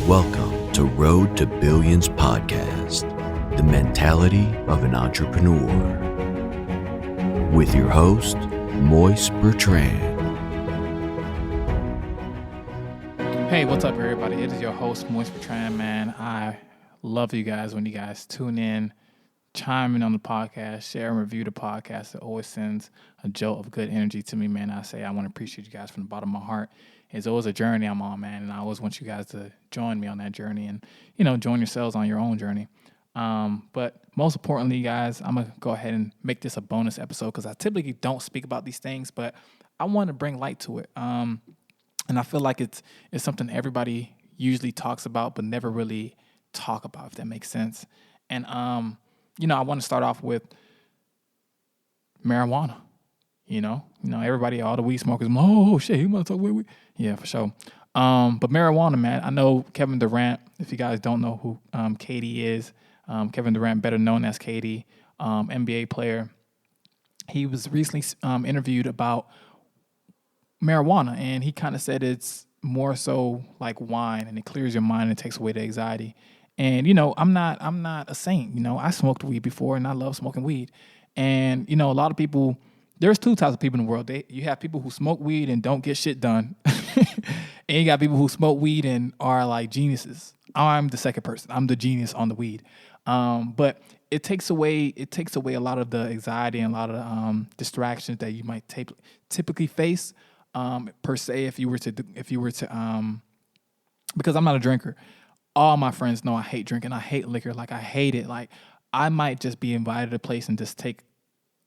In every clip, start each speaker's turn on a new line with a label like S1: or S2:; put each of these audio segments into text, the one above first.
S1: Welcome to Road to Billions podcast, the mentality of an entrepreneur. With your host, Moise Bertrand.
S2: Hey, what's up, everybody? It is your host, Moise Bertrand, man. I love you guys when you guys tune in, chime in on the podcast, share and review the podcast. It always sends a jolt of good energy to me, man. I want to appreciate you guys from the bottom of my heart. It's always a journey I'm on, man, and I always want you guys to join me on that journey and, join yourselves on your own journey. But most importantly, guys, I'm going to go ahead and make this a bonus episode because I typically don't speak about these things, but I want to bring light to it. And I feel like it's something everybody usually talks about but never really talk about, if that makes sense. And, I want to start off with marijuana. Everybody, all the weed smokers, oh, shit, you want to talk weed? Yeah, for sure. But marijuana, man, I know Kevin Durant, if you guys don't know who KD is, Kevin Durant, better known as KD, NBA player. He was recently interviewed about marijuana, and he kind of said it's more so like wine, and it clears your mind and takes away the anxiety. And, I'm not a saint. I smoked weed before, and I love smoking weed. And, a lot of people, there's two types of people in the world. You have people who smoke weed and don't get shit done. And you got people who smoke weed and are like geniuses. I'm the second person. I'm the genius on the weed. But it takes away a lot of the anxiety and a lot of distractions that you might typically face, per se, if you were to, because I'm not a drinker. All my friends know I hate drinking. I hate liquor. Like, I hate it. Like, I might just be invited to a place and just take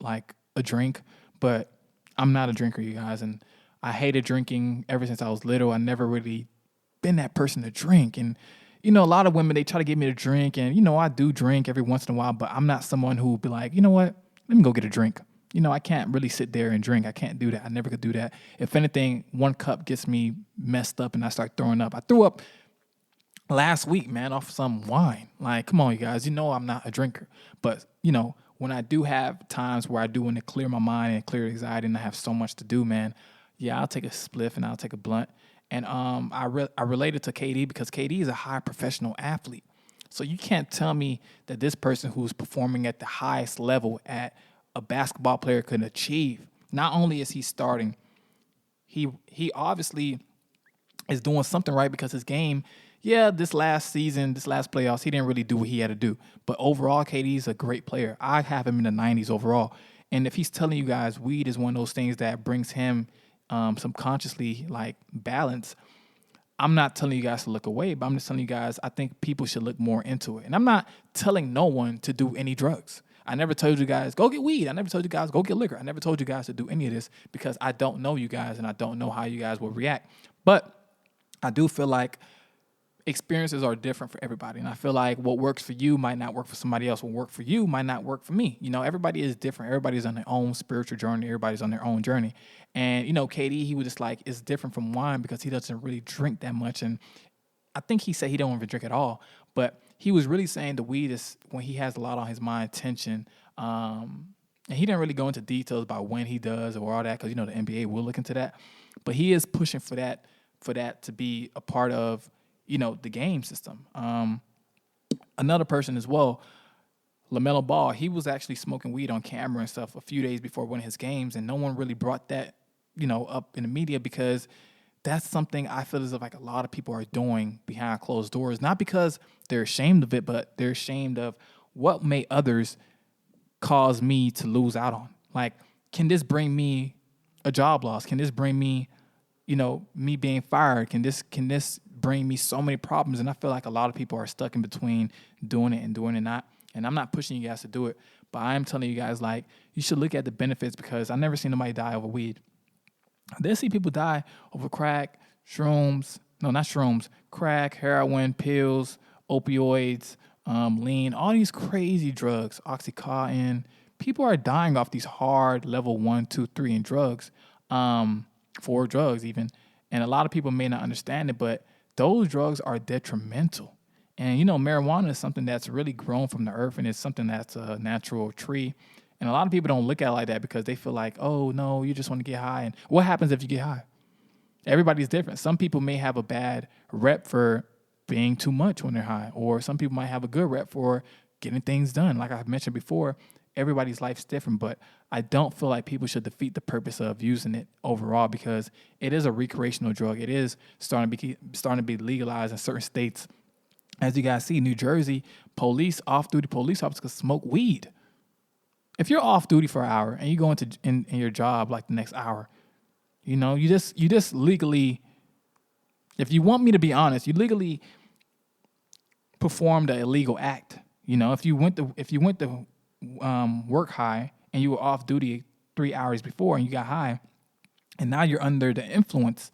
S2: like a drink, but I'm not a drinker, you guys. And I hated drinking ever since I was little. I never really been that person to drink. And, a lot of women, they try to get me to drink. And, I do drink every once in a while, but I'm not someone who would be like, you know what, let me go get a drink. I can't really sit there and drink. I can't do that. I never could do that. If anything, one cup gets me messed up and I start throwing up. I threw up last week, man, off some wine. Like, come on, you guys. I'm not a drinker. But, when I do have times where I do want to clear my mind and clear anxiety and I have so much to do, man, yeah, I'll take a spliff and I'll take a blunt. And I related to KD because KD is a high professional athlete. So you can't tell me that this person who's performing at the highest level at a basketball player could achieve. Not only is he starting, he obviously is doing something right because his game, this last season, this last playoffs, he didn't really do what he had to do. But overall, KD's a great player. I have him in the 90s overall. And if he's telling you guys weed is one of those things that brings him subconsciously like balance, I'm not telling you guys to look away, but I'm just telling you guys I think people should look more into it. And I'm not telling no one to do any drugs. I never told you guys, go get weed. I never told you guys, go get liquor. I never told you guys to do any of this because I don't know you guys and I don't know how you guys will react. But I do feel like experiences are different for everybody. And I feel like what works for you might not work for somebody else. What works for you might not work for me. Everybody is different. Everybody's on their own spiritual journey. Everybody's on their own journey. And, KD, he was just like, it's different from wine because he doesn't really drink that much. And I think he said he don't even drink at all. But he was really saying the weed is when he has a lot on his mind, tension. And he didn't really go into details about when he does or all that because, the NBA will look into that. But he is pushing for that to be a part of the game system. Another person as well, LaMelo Ball, he was actually smoking weed on camera and stuff a few days before one of his games, and no one really brought that, up in the media because that's something I feel as if like a lot of people are doing behind closed doors, not because they're ashamed of it, but they're ashamed of what may others cause me to lose out on. Like, can this bring me a job loss? Can this bring me, me being fired? Can this bring me so many problems? And I feel like a lot of people are stuck in between doing it and doing it not. And I'm not pushing you guys to do it, but I am telling you guys, like, you should look at the benefits because I never seen nobody die over weed. I did see people die over crack, crack, heroin, pills, opioids, lean, all these crazy drugs, Oxycontin. People are dying off these hard level 1, 2, 3 in drugs, 4 drugs even. And a lot of people may not understand it, but those drugs are detrimental. And, marijuana is something that's really grown from the earth, and it's something that's a natural tree. And a lot of people don't look at it like that because they feel like, oh, no, you just want to get high. And what happens if you get high? Everybody's different. Some people may have a bad rep for being too much when they're high, or some people might have a good rep for getting things done. Like I mentioned before, everybody's life's different, but I don't feel like people should defeat the purpose of using it overall, because it is a recreational drug. It is starting to be legalized in certain states. As you guys see, New Jersey, off-duty police officers can smoke weed. If you're off duty for an hour and you go into in your job like the next hour, you just legally, if you want me to be honest, you legally performed an illegal act. If you went to work high and you were off duty 3 hours before and you got high, and now you're under the influence,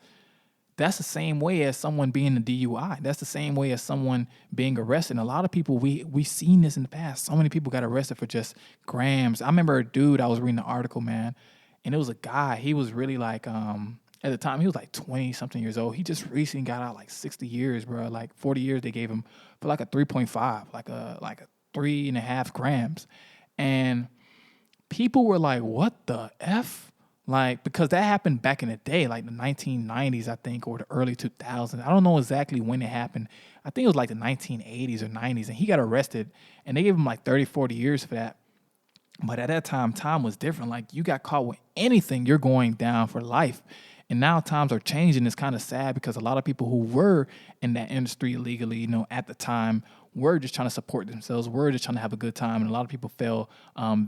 S2: that's the same way as someone being a DUI. That's the same way as someone being arrested. And a lot of people, we've seen this in the past. So many people got arrested for just grams. I remember a dude, I was reading an article, man, and it was a guy. He was really like, at the time, he was like 20-something years old. He just recently got out like 60 years, bro. Like 40 years they gave him for like a 3.5, like a 3.5 grams. And people were like, what the F? Like, because that happened back in the day, like the 1990s, I think, or the early 2000s. I don't know exactly when it happened. I think it was like the 1980s or 90s, and he got arrested, and they gave him like 30, 40 years for that. But at that time was different. Like, you got caught with anything, you're going down for life. And now times are changing. It's kind of sad because a lot of people who were in that industry illegally, at the time, were just trying to support themselves. Were just trying to have a good time. And a lot of people fell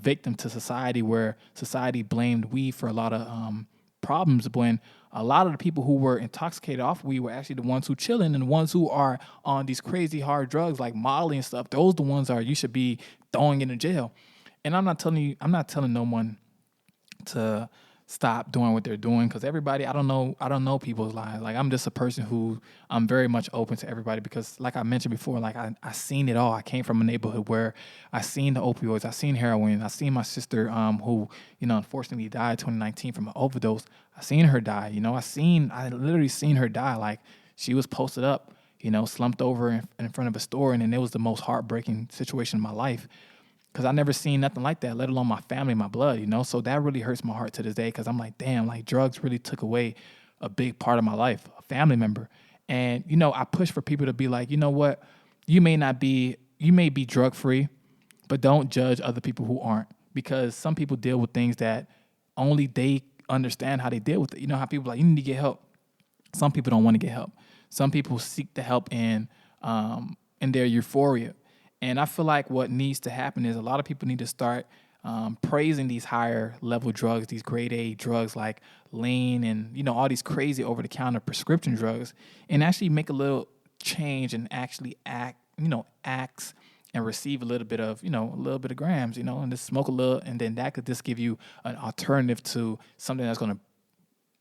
S2: victim to society, where society blamed weed for a lot of problems, when a lot of the people who were intoxicated off weed were actually the ones who chilling, and the ones who are on these crazy hard drugs like Molly and stuff. Those the ones you should be throwing into jail. And I'm not telling no one to stop doing what they're doing, because everybody, I don't know people's lives. Like, I'm just a person who, I'm very much open to everybody, because like I mentioned before, like I seen it all. I came from a neighborhood where I seen the opioids, I seen heroin, I seen my sister who, unfortunately died in 2019 from an overdose. I seen her die. I literally seen her die. Like, she was posted up, slumped over in front of a store, and then it was the most heartbreaking situation in my life. Because I never seen nothing like that, let alone my family, my blood, So that really hurts my heart to this day, because I'm like, damn, like, drugs really took away a big part of my life, a family member. And, I push for people to be like, you know what? You may be drug free, but don't judge other people who aren't, because some people deal with things that only they understand how they deal with it. You know how people are like, you need to get help. Some people don't want to get help. Some people seek the help in their euphoria. And I feel like what needs to happen is a lot of people need to start praising these higher level drugs, these grade A drugs like lean and, all these crazy over-the-counter prescription drugs, and actually make a little change and actually acts and receive a little bit of grams, and just smoke a little, and then that could just give you an alternative to something that's going to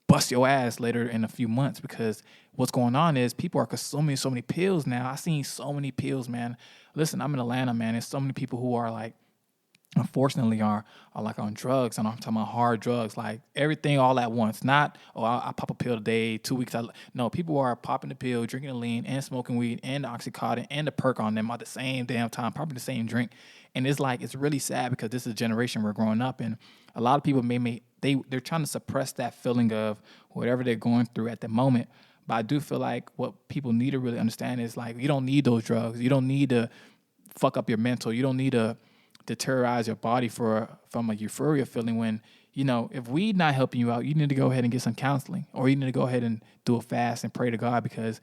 S2: bust your ass later in a few months. Because what's going on is people are consuming so many pills now. I've seen so many pills, man. Listen, I'm in Atlanta, man. There's so many people who are like, unfortunately, are like on drugs, and I'm talking about hard drugs, like everything all at once. Not, I pop a pill today, 2 weeks. No, people are popping the pill, drinking the lean, and smoking weed, and the Oxycontin, and the perk on them at the same damn time, probably the same drink. And it's like, it's really sad, because this is a generation we're growing up in. A lot of people they're trying to suppress that feeling of whatever they're going through at the moment. But I do feel like what people need to really understand is, like, you don't need those drugs. You don't need to fuck up your mental. You don't need to terrorize your body from a euphoria feeling, when, if weed not helping you out, you need to go ahead and get some counseling, or you need to go ahead and do a fast and pray to God. Because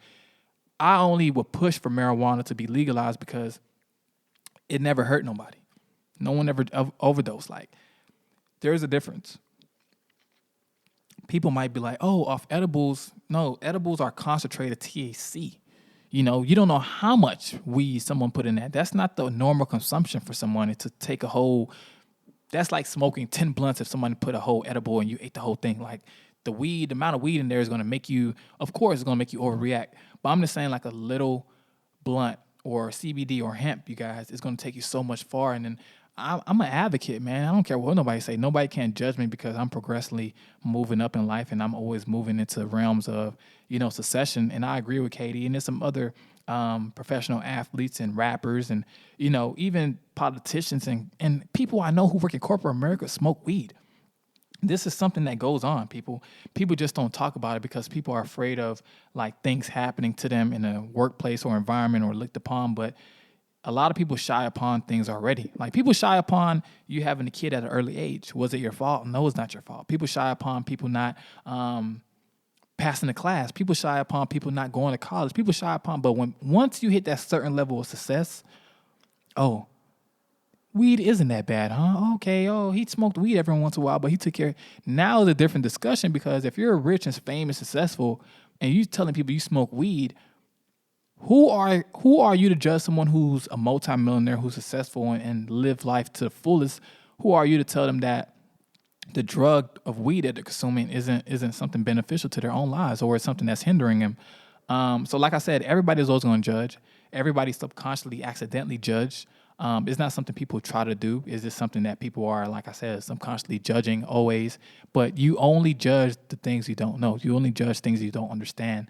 S2: I only would push for marijuana to be legalized because it never hurt nobody. No one ever overdosed. Like, there's a difference. People might be like, oh, off edibles. No, edibles are concentrated THC. You don't know how much weed someone put in that. That's not the normal consumption for someone to take a whole. That's like smoking 10 blunts if someone put a whole edible and you ate the whole thing. Like, the amount of weed in there is going to make you, of course, it's going to make you overreact. But I'm just saying, like, a little blunt or CBD or hemp, you guys, is going to take you so much far. And then I'm an advocate, man. I don't care what nobody say. Nobody can judge me, because I'm progressively moving up in life, and I'm always moving into realms of, succession. And I agree with Katie, and there's some other professional athletes and rappers and, even politicians and people I know who work in corporate America smoke weed. This is something that goes on. People just don't talk about it because people are afraid of like things happening to them in a workplace or environment or looked upon. But a lot of people shy upon things already. Like people shy upon you having a kid at an early age. Was it your fault? No, it's not your fault. People shy upon people not passing the class. People shy upon people not going to college. People shy upon, but once you hit that certain level of success, oh, weed isn't that bad, huh? Okay, oh, he smoked weed every once in a while, but he took care. Now it's a different discussion because if you're rich and famous, successful, and you telling people you smoke weed, who are you to judge someone who's a multimillionaire, who's successful and live life to the fullest? Who are you to tell them that the drug of weed that they're consuming isn't something beneficial to their own lives or it's something that's hindering them? So like I said, everybody's always going to judge. Everybody subconsciously, accidentally judge. It's not something people try to do. It's just something that people are, like I said, subconsciously judging always. But you only judge the things you don't know. You only judge things you don't understand.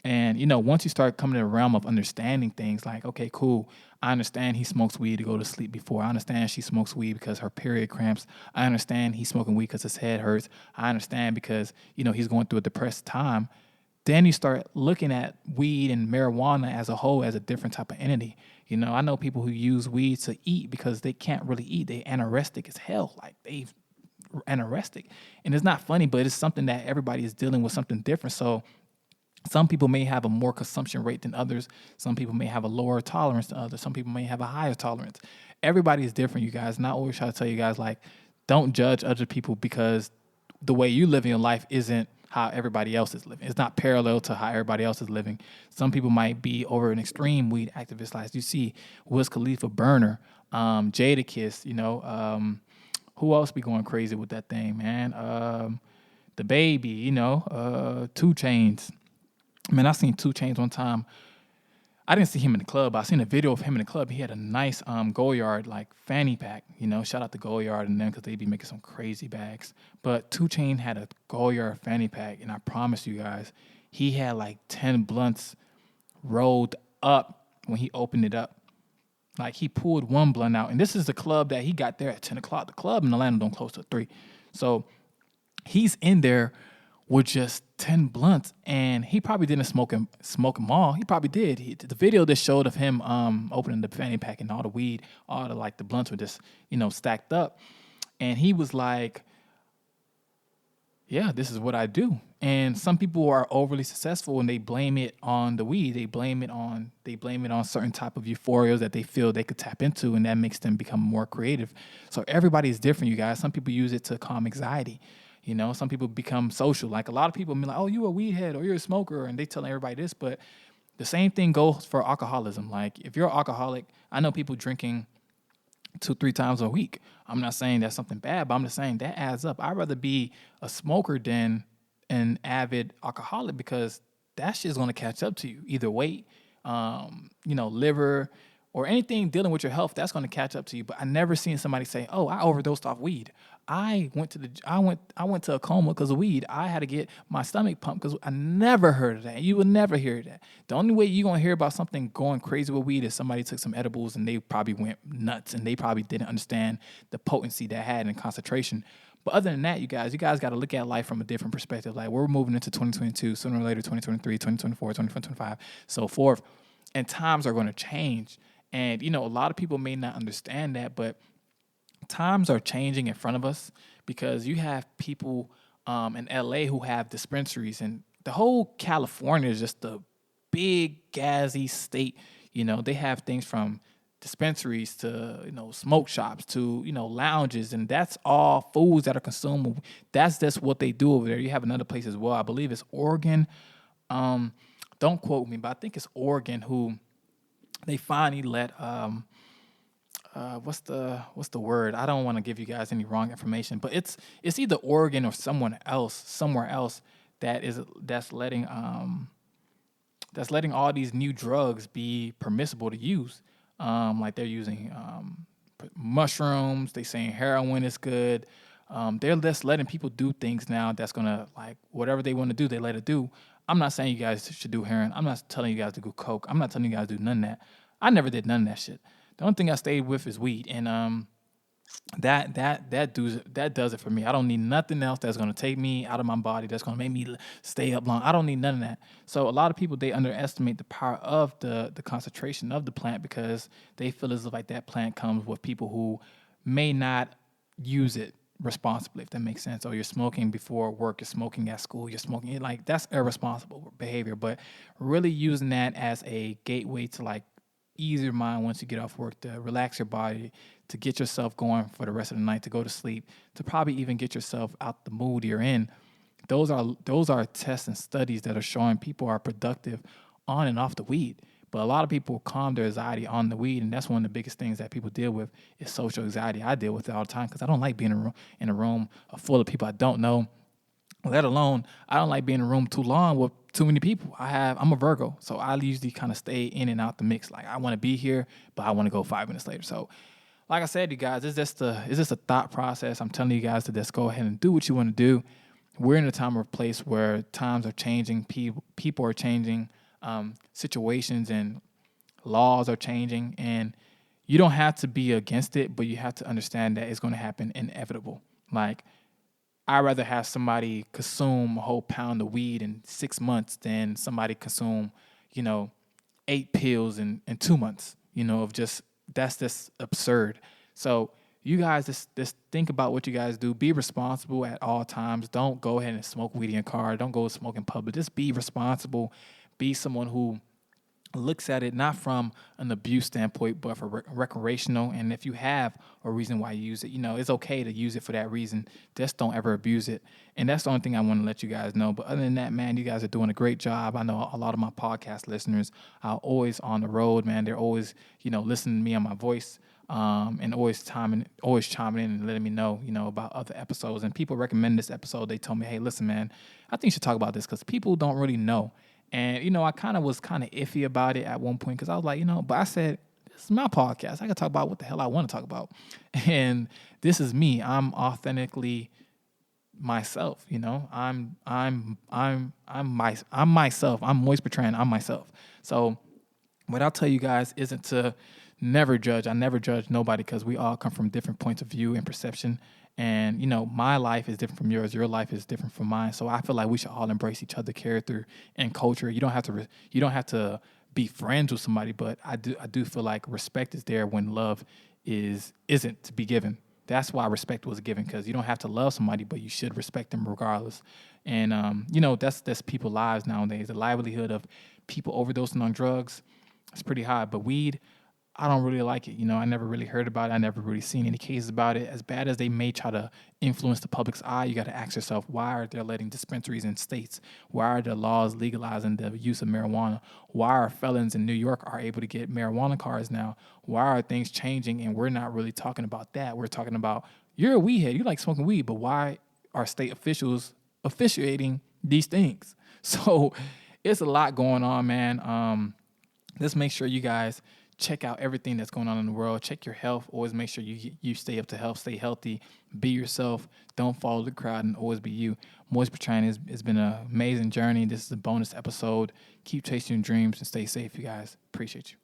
S2: And, once you start coming to the realm of understanding things like, okay, cool, I understand he smokes weed to go to sleep before. I understand she smokes weed because her period cramps. I understand he's smoking weed because his head hurts. I understand because, he's going through a depressed time. Then you start looking at weed and marijuana as a whole as a different type of entity. I know people who use weed to eat because they can't really eat. They anorexic as hell. Like they anorexic. And it's not funny, but it's something that everybody is dealing with something different. So some people may have a more consumption rate than others. Some people may have a lower tolerance than others. Some people may have a higher tolerance. Everybody is different, you guys. And I always try to tell you guys, like, don't judge other people because the way you live in your life isn't how everybody else is living. It's not parallel to how everybody else is living. Some people might be over an extreme weed activist, like you see Wiz Khalifa burner, Jadakiss, who else be going crazy with that thing, man? The Baby, 2 Chainz. Man, I seen 2 Chainz one time. I didn't see him in the club. I seen a video of him in the club. He had a nice Goyard like fanny pack. Shout out to Goyard and them because they be making some crazy bags. But 2 Chainz had a Goyard fanny pack, and I promise you guys, he had like 10 blunts rolled up when he opened it up. Like he pulled one blunt out, and this is the club that he got there at 10 o'clock. The club in Atlanta don't close till 3. So he's in there with just 10 blunts, and he probably didn't smoke them all. He probably did. The video that showed of him opening the fanny pack and all the weed, all the blunts were just, stacked up. And he was like, yeah, this is what I do. And some people are overly successful and they blame it on the weed. They blame it on certain type of euphorias that they feel they could tap into, and that makes them become more creative. So everybody is different, you guys. Some people use it to calm anxiety. Some people become social. Like a lot of people be like, oh, you a weed head or you're a smoker, and they telling everybody this. But the same thing goes for alcoholism. Like if you're an alcoholic, I know people drinking 2-3 times a week. I'm not saying that's something bad, but I'm just saying that adds up. I'd rather be a smoker than an avid alcoholic because that shit's going to catch up to you. Either weight, liver, or anything dealing with your health, that's going to catch up to you. But I never seen somebody say, "Oh, I overdosed off weed. I went to a coma because of weed. I had to get my stomach pumped because." I never heard of that. You will never hear that. The only way you're going to hear about something going crazy with weed is somebody took some edibles and they probably went nuts and they probably didn't understand the potency that had and concentration. But other than that, you guys got to look at life from a different perspective. Like we're moving into 2022, sooner or later, 2023, 2024, 2025, so forth. And times are going to change. And, a lot of people may not understand that, but times are changing in front of us because you have people in LA who have dispensaries, and the whole California is just a big, gazzy state. They have things from dispensaries to, smoke shops to, lounges, and that's all foods that are consumed. That's just what they do over there. You have another place as well. I believe it's Oregon. Don't quote me, but I think it's Oregon who they finally let what's the word? I don't want to give you guys any wrong information, but it's either Oregon or somewhere else that's letting all these new drugs be permissible to use. Like they're using mushrooms. They saying heroin is good. They're just letting people do things now that's gonna, like, whatever they want to do, they let it do. I'm not saying you guys should do heroin. I'm not telling you guys to do coke. I'm not telling you guys to do none of that. I never did none of that shit. The only thing I stayed with is weed. And that does it for me. I don't need nothing else that's gonna take me out of my body. That's gonna make me stay up long. I don't need none of that. So a lot of people they underestimate the power of the concentration of the plant because they feel as if like that plant comes with people who may not use it responsibly, if that makes sense. Or you're smoking before work, you're smoking at school, you're smoking like that's irresponsible behavior. But really using that as a gateway to like ease your mind once you get off work, to relax your body, to get yourself going for the rest of the night, to go to sleep, to probably even get yourself out the mood you're in. Those are tests and studies that are showing people are productive on and off the weed. But a lot of people calm their anxiety on the weed, and that's one of the biggest things that people deal with is social anxiety. I deal with it all the time because I don't like being in a room full of people I don't know. Let alone, I don't like being in a room too long with too many people. I'm a Virgo, so I usually kind of stay in and out the mix. Like I want to be here, but I want to go 5 minutes later. So, like I said, you guys, it's just a thought process. I'm telling you guys to just go ahead and do what you want to do. We're in a time or place where times are changing, people are changing, situations and laws are changing, and you don't have to be against it, but you have to understand that it's going to happen inevitable. Like I'd rather have somebody consume a whole pound of weed in 6 months than somebody consume, you know, 8 pills in 2 months. Of just that's just absurd. So you guys just think about what you guys do. Be responsible at all times. Don't go ahead and smoke weed in your car. Don't go smoke in public. Just be responsible. Be someone who looks at it not from an abuse standpoint, but for recreational. And if you have a reason why you use it, it's okay to use it for that reason. Just don't ever abuse it. And that's the only thing I want to let you guys know. But other than that, man, you guys are doing a great job. I know a lot of my podcast listeners are always on the road, man. They're always, listening to me on my voice. And always chiming in and letting me know, about other episodes. And people recommend this episode. They told me, hey, listen, man, I think you should talk about this because people don't really know. And, I was iffy about it at one point because I was like, but I said, this is my podcast. I can talk about what the hell I want to talk about. And this is me. I'm authentically myself, I'm myself. I'm Moist Bertrand. I'm myself. So what I'll tell you guys isn't to never judge. I never judge nobody because we all come from different points of view and perception. And, my life is different from yours. Your life is different from mine. So I feel like we should all embrace each other's character and culture. You don't have to be friends with somebody, but I do feel like respect is there when love isn't to be given. That's why respect was given, because you don't have to love somebody, but you should respect them regardless. And, that's people's lives nowadays. The livelihood of people overdosing on drugs is pretty high. But weed, I don't really like it. I never really heard about it. I never really seen any cases about it. As bad as they may try to influence the public's eye, you got to ask yourself, why are they letting dispensaries in states? Why are the laws legalizing the use of marijuana? Why are felons in New York are able to get marijuana cards now? Why are things changing and we're not really talking about that? We're talking about, you're a weed head, you like smoking weed, but why are state officials officiating these things? So it's a lot going on, man. Let's make sure you guys check out everything that's going on in the world. Check your health. Always make sure you stay up to health, stay healthy, be yourself. Don't follow the crowd and always be you. Moist Bertrand has been an amazing journey. This is a bonus episode. Keep chasing your dreams and stay safe, you guys. Appreciate you.